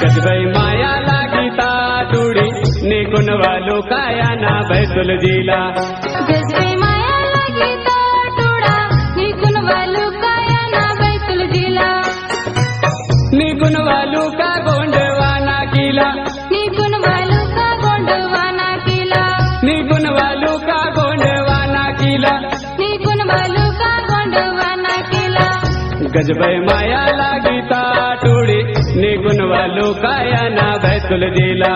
गजबई माया लागीता टुडी निकुन वालो काया ना बैतुल जिला गजबई माया लागीता टुडा निकुन वालो काया ना बैतुल जिला निकुन वालो का गोंडवाना किला निकुन वालो का गोंडवाना किला निकुन वालो का गोंडवाना किला निकुन वालो का गोंडवाना किला गजबई माया लागीता टुडी निकुन वालो काया ना बैतुल जिला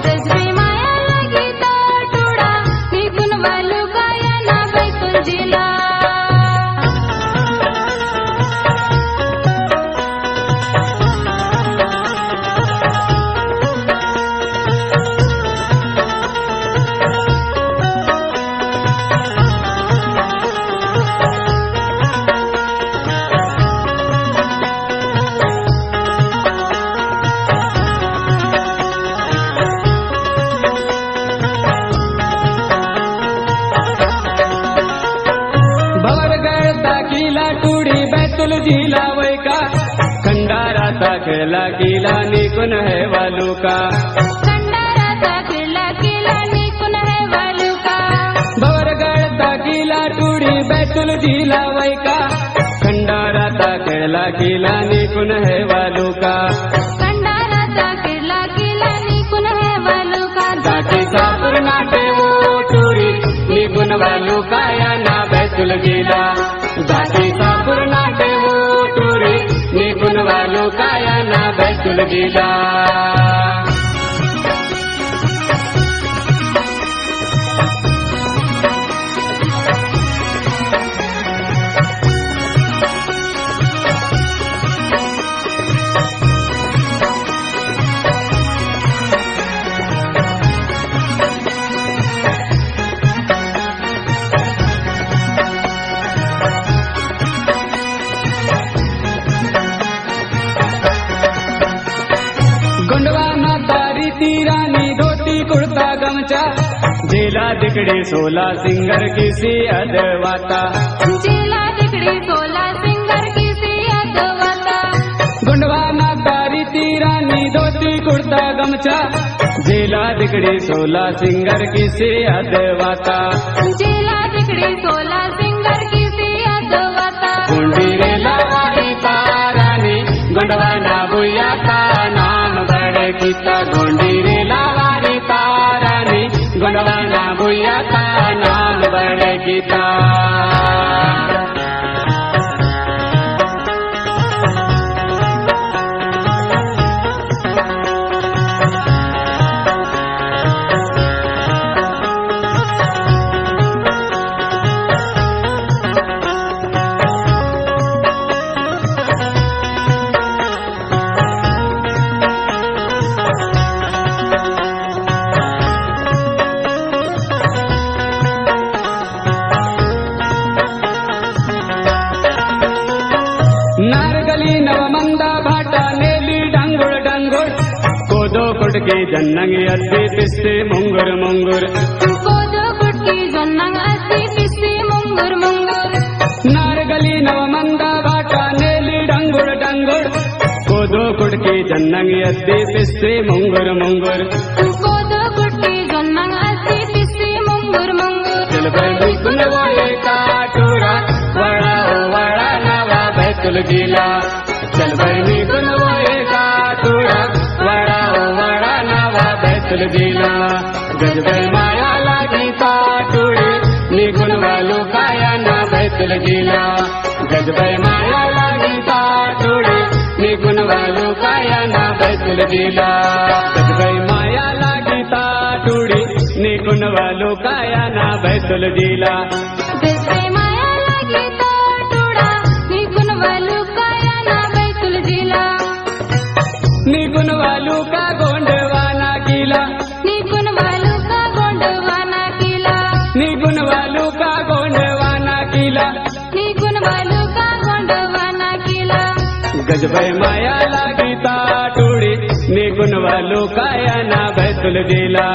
गजबई माया लागीता टुडा निकुन वालो काया ना बैतुल जिला बैतुल जिला वैका खंडारा खेला किला निकुन है वालू का खंडारा खेला किला निकुन है वालू का भवरगढ़ किला टूड़ी बैतुल जिला वैका खंडारा खेला किला निकुन है वालू का खंडारा खेला किला निकुन है वालू का दाटी सापुर नाटे वो टूड़ी निकुन वालू का या ना बैतुल जिला दाटी सापुर नाटे वो टूड़ी निकुन वालू का या ना बैतुल जिला गोंडवाना तारी तीरानी धोती कुर्ता गमचा जिला दिकड़ी 16 सिंगर किसी अदवाता जिला दिकड़ी 16 सिंगर किसी अदवाता गोंडवाना तारी तीरानी धोती कुर्ता गमचा जिला दिकड़ी 16 सिंगर किसी अदवाता जिला दिकड़ी 16 सिंगर किसी अदवाता गुंडी रे लावारी तारानी गोंडवाना बुया का नाम बड़े किता गोंडी रे लावारी तारानी गोंडवाना बुया का नाम बड़े किता नारगली नवमंदा भाटा नेली डांगुड़ डांगुड़ कोदो कुटकी जन्नंगी अद्दी पिस्ती मुंगुर मुंगुर कोदो कुटकी जन्नंग अद्दी पिस्ती मुंगुर मुंगुर नारगली नवमंदा भाटा नेली डांगुड़ डांगुड़ कोदो कुटकी जन्नंगी अद्दी पिस्ती मुंगुर मुंगुर कोदो कुटकी जन्नंग अद्दी पिस्ती मुंगुर मुंगुर चल बड़ी कुलवाले का टूरा वड़ा वड़ा नवा बैतुल जिला चल बड़ी कुलवाले का टूरा वड़ा वड़ा नवा बैतुल जिला गजबई माया लागी का टूड़ी निकुन वालू काया ना बैतुल जिला गजबई माया लागी का टूड़ी निकुन वालू काया ना बैतुल जिला गजबई माया लागी का टूड़ी निकुन वालू काया ना बैतुल जिला गजबई माया लागीता टुडा निकुन वालू काया ना बैतुल जिला निघून वालू का गोंडवाना किला निघून वालू का गोंडवाना किला निघून वालू का गोंडवाना किला निघून वालू का गोंडवाना किला गजबाई माया लागी ताटुडी निघून वालू कायाना बैतुल दिला